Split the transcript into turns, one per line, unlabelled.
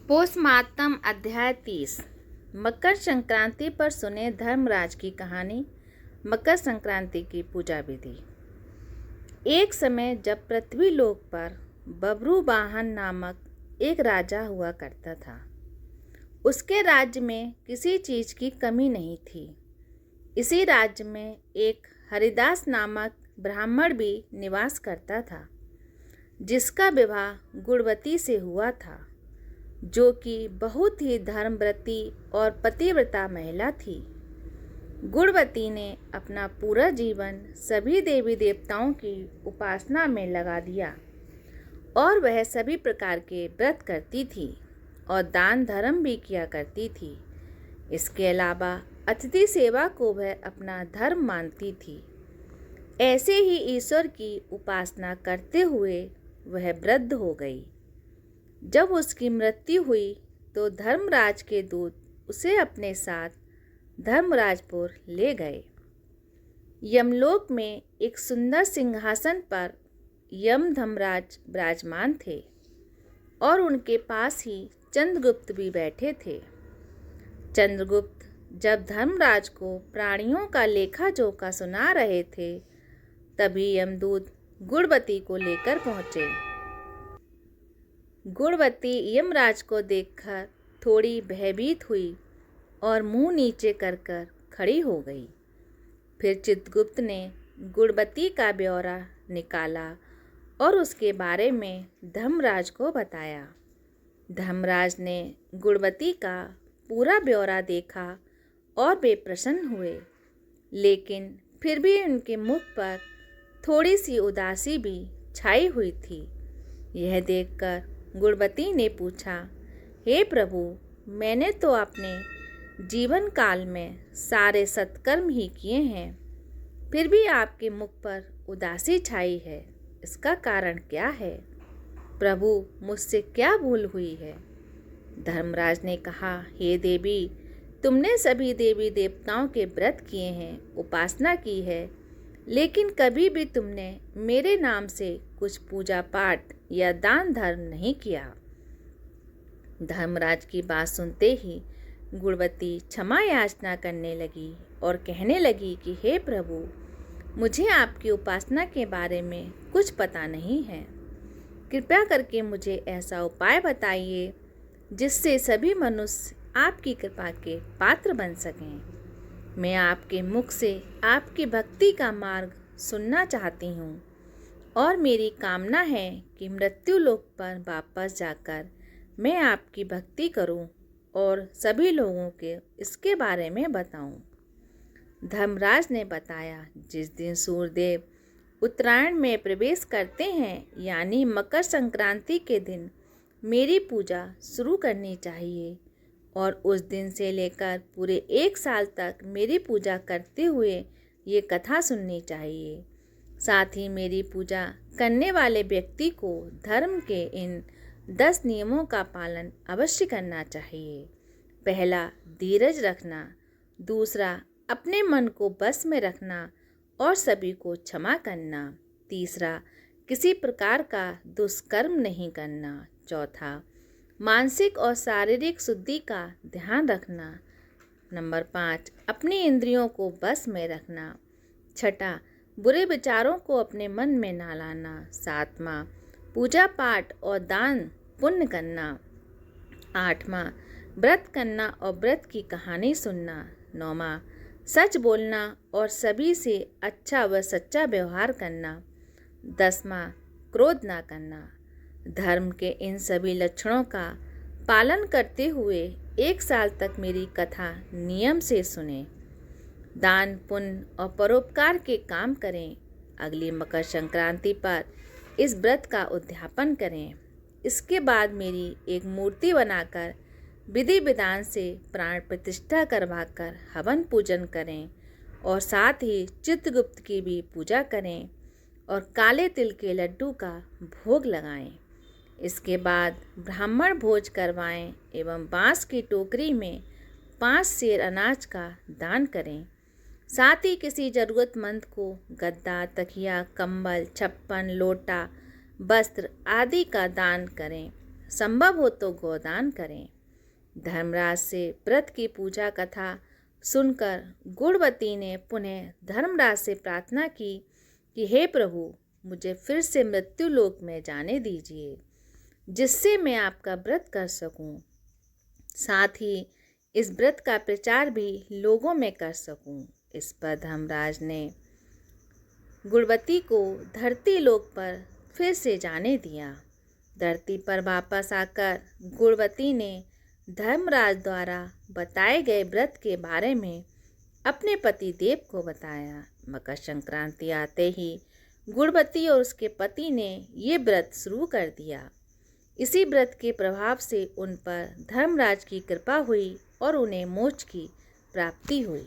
Postmortem अध्याय 30। मकर संक्रांति पर सुने धर्मराज की कहानी। मकर संक्रांति की पूजा विधि। एक समय जब पृथ्वी लोक पर बब्रुवाहन नामक एक राजा हुआ करता था। उसके राज्य में किसी चीज की कमी नहीं थी। इसी राज्य में एक हरिदास नामक ब्राह्मण भी निवास करता था, जिसका विवाह गुणवती से हुआ था, जो कि बहुत ही धर्मव्रती और पतिव्रता महिला थी। गुणवती ने अपना पूरा जीवन सभी देवी देवताओं की उपासना में लगा दिया और वह सभी प्रकार के व्रत करती थी और दान धर्म भी किया करती थी। इसके अलावा अतिथि सेवा को वह अपना धर्म मानती थी। ऐसे ही ईश्वर की उपासना करते हुए वह वृद्ध हो गई। जब उसकी मृत्यु हुई तो धर्मराज के दूत उसे अपने साथ धर्मराजपुर ले गए। यमलोक में एक सुंदर सिंहासन पर यम धर्मराज विराजमान थे और उनके पास ही चंद्रगुप्त भी बैठे थे। चंद्रगुप्त जब धर्मराज को प्राणियों का लेखा जोखा सुना रहे थे, तभी यमदूत गुणवती को लेकर पहुंचे। गुणवती यमराज को देखकर थोड़ी भयभीत हुई और मुंह नीचे कर खड़ी हो गई। फिर चित्रगुप्त ने गुणवती का ब्यौरा निकाला और उसके बारे में धर्मराज को बताया। धर्मराज ने गुणवती का पूरा ब्यौरा देखा और वे प्रसन्न हुए, लेकिन फिर भी उनके मुख पर थोड़ी सी उदासी भी छाई हुई थी। यह देखकर गुणवती ने पूछा, हे प्रभु, मैंने तो अपने जीवन काल में सारे सत्कर्म ही किए हैं, फिर भी आपके मुख पर उदासी छाई है। इसका कारण क्या है? प्रभु, मुझसे क्या भूल हुई है? धर्मराज ने कहा, हे देवी, तुमने सभी देवी देवताओं के व्रत किए हैं, उपासना की है, लेकिन कभी भी तुमने मेरे नाम से कुछ पूजा पाठ या दान धर्म नहीं किया। धर्मराज की बात सुनते ही गुणवती क्षमा याचना करने लगी और कहने लगी कि हे प्रभु, मुझे आपकी उपासना के बारे में कुछ पता नहीं है। कृपया करके मुझे ऐसा उपाय बताइए जिससे सभी मनुष्य आपकी कृपा के पात्र बन सकें। मैं आपके मुख से आपकी भक्ति का मार्ग सुनना चाहती हूँ और मेरी कामना है कि मृत्यु लोक पर वापस जाकर मैं आपकी भक्ति करूँ और सभी लोगों के इसके बारे में बताऊँ। धर्मराज ने बताया, जिस दिन सूर्यदेव उत्तरायण में प्रवेश करते हैं, यानी मकर संक्रांति के दिन मेरी पूजा शुरू करनी चाहिए और उस दिन से लेकर पूरे 1 साल तक मेरी पूजा करते हुए ये कथा सुननी चाहिए। साथ ही मेरी पूजा करने वाले व्यक्ति को धर्म के इन 10 नियमों का पालन अवश्य करना चाहिए। पहला, धीरज रखना। दूसरा, अपने मन को बस में रखना और सभी को क्षमा करना। तीसरा, किसी प्रकार का दुष्कर्म नहीं करना। चौथा, मानसिक और शारीरिक शुद्धि का ध्यान रखना। नंबर 5, अपनी इंद्रियों को बस में रखना। छठा, बुरे विचारों को अपने मन में ना लाना। सातवां, पूजा पाठ और दान पुण्य करना। आठवां, व्रत करना और व्रत की कहानी सुनना। नौवां, सच बोलना और सभी से अच्छा व सच्चा व्यवहार करना। 10वां, क्रोध ना करना। धर्म के इन सभी लक्षणों का पालन करते हुए 1 साल तक मेरी कथा नियम से सुने। दान पुण्य और परोपकार के काम करें। अगली मकर संक्रांति पर इस व्रत का उद्यापन करें। इसके बाद मेरी एक मूर्ति बनाकर विधि विधान से प्राण प्रतिष्ठा करवाकर हवन पूजन करें और साथ ही चित्रगुप्त की भी पूजा करें और काले तिल के लड्डू का भोग लगाएं। इसके बाद ब्राह्मण भोज करवाएं एवं बांस की टोकरी में 5 सेर अनाज का दान करें। साथ ही किसी ज़रूरतमंद को गद्दा, तकिया, कंबल, छप्पन, लोटा, वस्त्र आदि का दान करें। संभव हो तो गोदान करें। धर्मराज से व्रत की पूजा कथा सुनकर गुणवती ने पुनः धर्मराज से प्रार्थना की कि हे प्रभु, मुझे फिर से मृत्यु लोक में जाने दीजिए, जिससे मैं आपका व्रत कर सकूं, साथ ही इस व्रत का प्रचार भी लोगों में कर सकूं। इस पर धर्मराज ने गुणवती को धरती लोक पर फिर से जाने दिया। धरती पर वापस आकर गुणवती ने धर्मराज द्वारा बताए गए व्रत के बारे में अपने पति देव को बताया। मकर संक्रांति आते ही गुणवती और उसके पति ने ये व्रत शुरू कर दिया। इसी व्रत के प्रभाव से उन पर धर्मराज की कृपा हुई और उन्हें मोक्ष की प्राप्ति हुई।